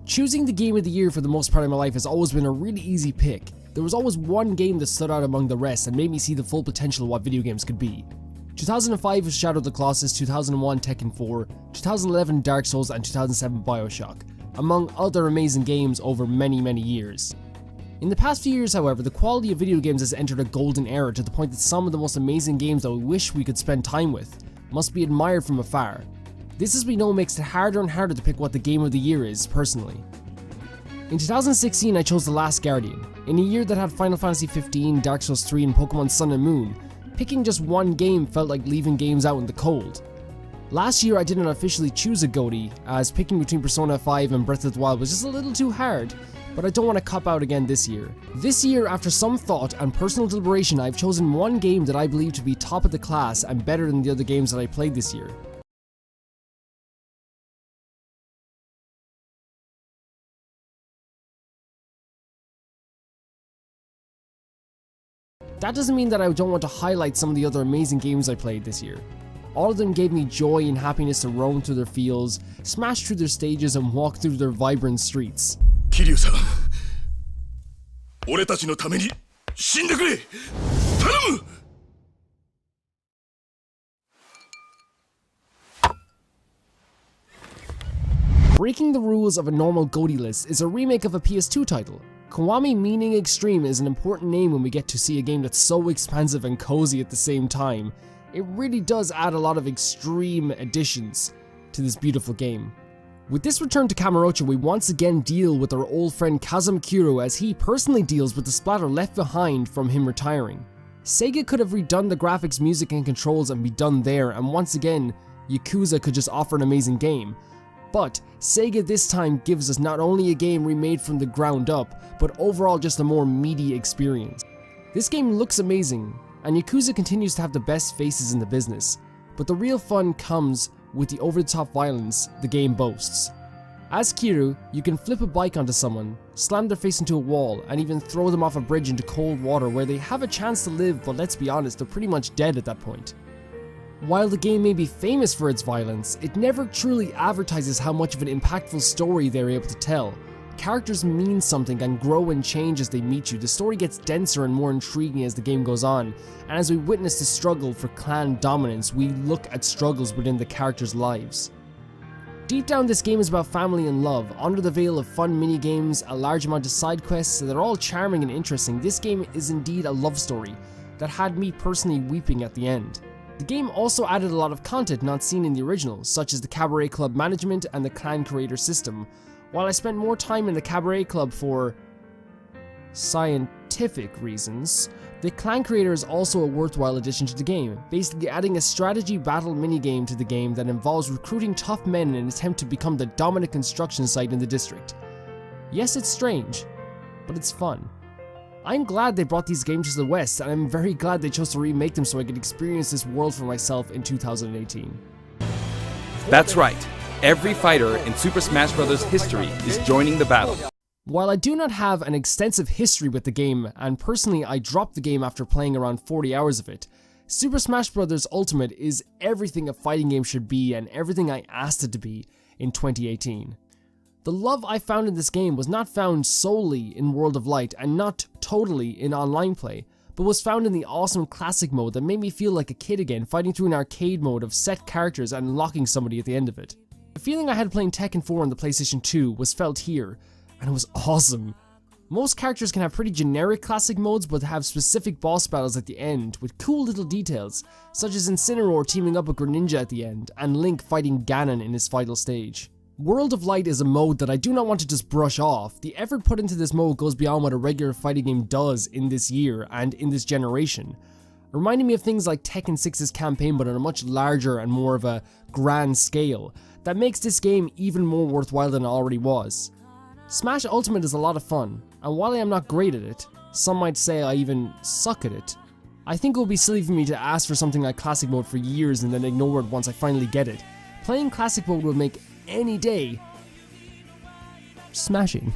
Choosing the game of the year for the most part of my life has always been a really easy pick. There was always one game that stood out among the rest and made me see the full potential of what video games could be. 2005 was Shadow of the Colossus, 2001 Tekken 4, 2011 Dark Souls, and 2007 Bioshock, among other amazing games over many years. In the past few years, however, the quality of video games has entered a golden era to the point that some of the most amazing games that we wish we could spend time with must be admired from afar. This, as we know, makes it harder and harder to pick what the game of the year is, personally. In 2016, I chose The Last Guardian. In a year that had Final Fantasy 15, Dark Souls 3, and Pokemon Sun and Moon, picking just one game felt like leaving games out in the cold. Last year, I didn't officially choose a GOTY, as picking between Persona 5 and Breath of the Wild was just a little too hard, but I don't want to cop out again this year. This year, after some thought and personal deliberation, I've chosen one game that I believe to be top of the class and better than the other games that I played this year. That doesn't mean that I don't want to highlight some of the other amazing games I played this year. All of them gave me joy and happiness to roam through their fields, smash through their stages, and walk through their vibrant streets. Kiryu-san, 俺たちのために死んでくれ。頼む。Breaking the rules of a normal GOTY list is a remake of a PS2 title. Kiwami meaning extreme is an important name when we get to see a game that's so expansive and cozy at the same time. It really does add a lot of extreme additions to this beautiful game. With this return to Kamurocho, we once again deal with our old friend Kazuma Kiryu as he personally deals with the splatter left behind from him retiring. Sega could have redone the graphics, music, and controls and be done there, and once again, Yakuza could just offer an amazing game. But Sega this time gives us not only a game remade from the ground up, but overall just a more meaty experience. This game looks amazing, and Yakuza continues to have the best faces in the business, but the real fun comes with the over-the-top violence the game boasts. As Kiryu, you can flip a bike onto someone, slam their face into a wall, and even throw them off a bridge into cold water where they have a chance to live, but let's be honest, they're pretty much dead at that point. While the game may be famous for its violence, it never truly advertises how much of an impactful story they're able to tell. Characters mean something and grow and change as they meet you. The story gets denser and more intriguing as the game goes on, and as we witness the struggle for clan dominance, we look at struggles within the characters' lives. Deep down, this game is about family and love. Under the veil of fun mini-games, a large amount of side quests that are all charming and interesting, this game is indeed a love story that had me personally weeping at the end. The game also added a lot of content not seen in the original, such as the Cabaret Club management and the clan creator system. While I spent more time in the Cabaret Club for scientific reasons, the clan creator is also a worthwhile addition to the game, basically adding a strategy battle minigame to the game that involves recruiting tough men in an attempt to become the dominant construction site in the district. Yes, it's strange, but it's fun. I'm glad they brought these games to the West, and I'm very glad they chose to remake them so I could experience this world for myself in 2018. That's right. Every fighter in Super Smash Bros. History is joining the battle. While I do not have an extensive history with the game, and personally I dropped the game after playing around 40 hours of it, Super Smash Bros. Ultimate is everything a fighting game should be and everything I asked it to be in 2018. The love I found in this game was not found solely in World of Light and not totally in online play, but was found in the awesome classic mode that made me feel like a kid again, fighting through an arcade mode of set characters and unlocking somebody at the end of it. The feeling I had playing Tekken 4 on the PlayStation 2 was felt here, and it was awesome. Most characters can have pretty generic classic modes but have specific boss battles at the end with cool little details, such as Incineroar teaming up with Greninja at the end and Link fighting Ganon in his final stage. World of Light is a mode that I do not want to just brush off. The effort put into this mode goes beyond what a regular fighting game does in this year and in this generation, reminding me of things like Tekken 6's campaign but on a much larger and more of a grand scale that makes this game even more worthwhile than it already was. Smash Ultimate is a lot of fun, and while I am not great at it, some might say I even suck at it, I think it would be silly for me to ask for something like Classic Mode for years and then ignore it once I finally get it. Playing Classic Mode will make any day smashing.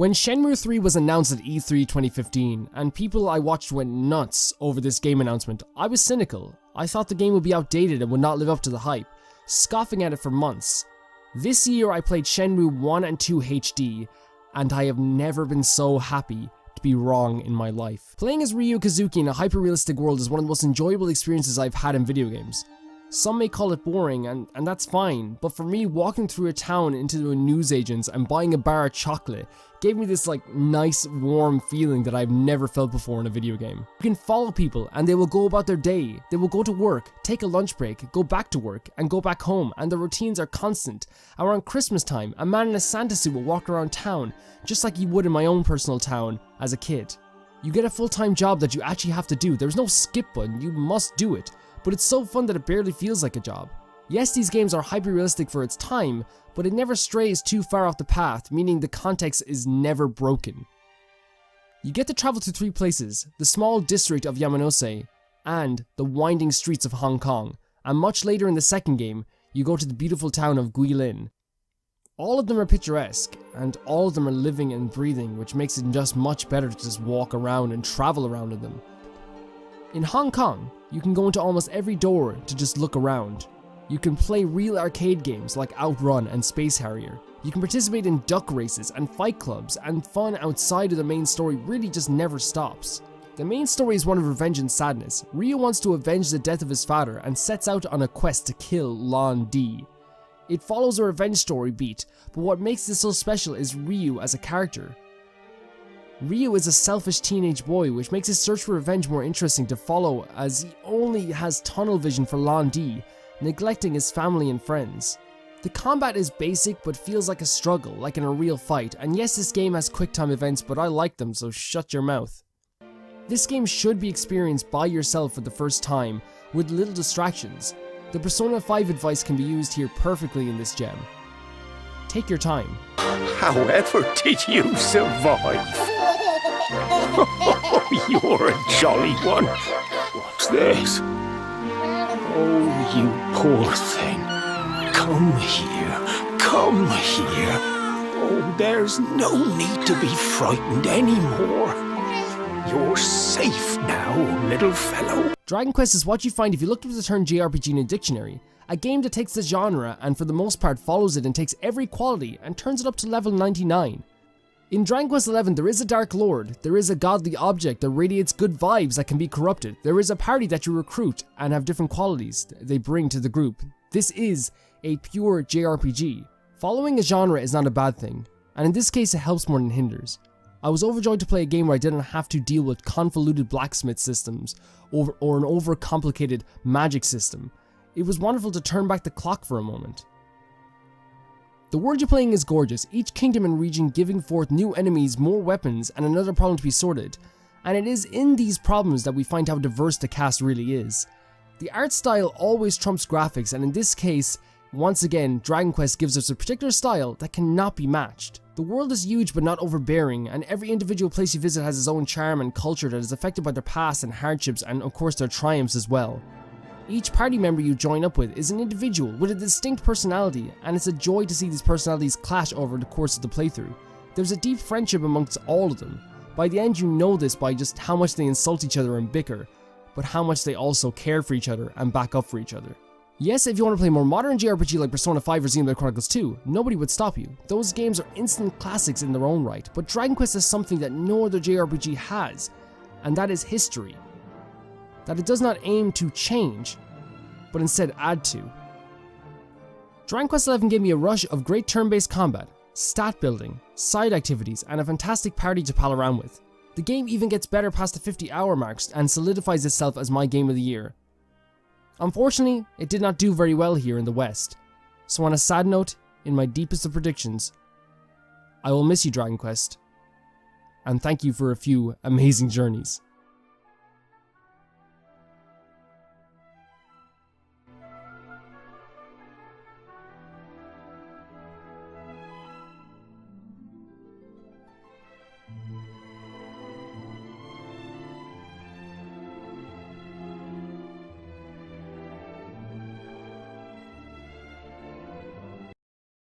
When Shenmue 3 was announced at E3 2015, and people I watched went nuts over this game announcement, I was cynical. I thought the game would be outdated and would not live up to the hype, scoffing at it for months. This year I played Shenmue 1 and 2 HD, and I have never been so happy to be wrong in my life. Playing as Ryu Kazuki in a hyper-realistic world is one of the most enjoyable experiences I've had in video games. Some may call it boring, and that's fine, but for me, walking through a town into a newsagent's and buying a bar of chocolate gave me this nice warm feeling that I've never felt before in a video game. You can follow people and they will go about their day, they will go to work, take a lunch break, go back to work, and go back home, and the routines are constant. Around Christmas time, a man in a Santa suit will walk around town, just like you would in my own personal town as a kid. You get a full-time job that you actually have to do, there's no skip button, you must do it. But it's so fun that it barely feels like a job. Yes, these games are hyper-realistic for its time, but it never strays too far off the path, meaning the context is never broken. You get to travel to 3 places, the small district of Yamanose, and the winding streets of Hong Kong, and much later in the second game, you go to the beautiful town of Guilin. All of them are picturesque, and all of them are living and breathing, which makes it just much better to just walk around and travel around in them. In Hong Kong, you can go into almost every door to just look around. You can play real arcade games like Outrun and Space Harrier. You can participate in duck races and fight clubs, and fun outside of the main story really just never stops. The main story is one of revenge and sadness. Ryu wants to avenge the death of his father and sets out on a quest to kill Lan Di. It follows a revenge story beat, but what makes this so special is Ryu as a character. Ryu is a selfish teenage boy, which makes his search for revenge more interesting to follow, as he only has tunnel vision for Lan Di, neglecting his family and friends. The combat is basic but feels like a struggle, like in a real fight, and yes, this game has quick time events, but I like them, so shut your mouth. This game should be experienced by yourself for the first time, with little distractions. The Persona 5 advice can be used here perfectly in this gem. Take your time. However did you survive? You're a jolly one. What's this? Oh, you poor thing. Come here. Come here. Oh, there's no need to be frightened anymore. You're safe now, little fellow. Dragon Quest is what you find if you looked up the term JRPG in a dictionary. A game that takes the genre and for the most part follows it and takes every quality and turns it up to level 99. In Dragon Quest XI, there is a Dark Lord, there is a godly object that radiates good vibes that can be corrupted, there is a party that you recruit and have different qualities they bring to the group. This is a pure JRPG. Following a genre is not a bad thing, and in this case it helps more than hinders. I was overjoyed to play a game where I didn't have to deal with convoluted blacksmith systems or an overcomplicated magic system. It was wonderful to turn back the clock for a moment. The world you're playing is gorgeous, each kingdom and region giving forth new enemies, more weapons, and another problem to be sorted. And it is in these problems that we find how diverse the cast really is. The art style always trumps graphics, and in this case, once again, Dragon Quest gives us a particular style that cannot be matched. The world is huge but not overbearing, and every individual place you visit has its own charm and culture that is affected by their past and hardships, and of course their triumphs as well. Each party member you join up with is an individual with a distinct personality, and it's a joy to see these personalities clash over the course of the playthrough. There's a deep friendship amongst all of them. By the end you know this by just how much they insult each other and bicker, but how much they also care for each other and back up for each other. Yes, if you want to play more modern JRPG like Persona 5 or Xenoblade Chronicles 2, nobody would stop you. Those games are instant classics in their own right, but Dragon Quest is something that no other JRPG has, and that is history. That it does not aim to change, but instead add to. Dragon Quest XI gave me a rush of great turn-based combat, stat building, side activities, and a fantastic party to pal around with. The game even gets better past the 50-hour marks and solidifies itself as my game of the year. Unfortunately, it did not do very well here in the West, so on a sad note, in my deepest of predictions, I will miss you, Dragon Quest, and thank you for a few amazing journeys.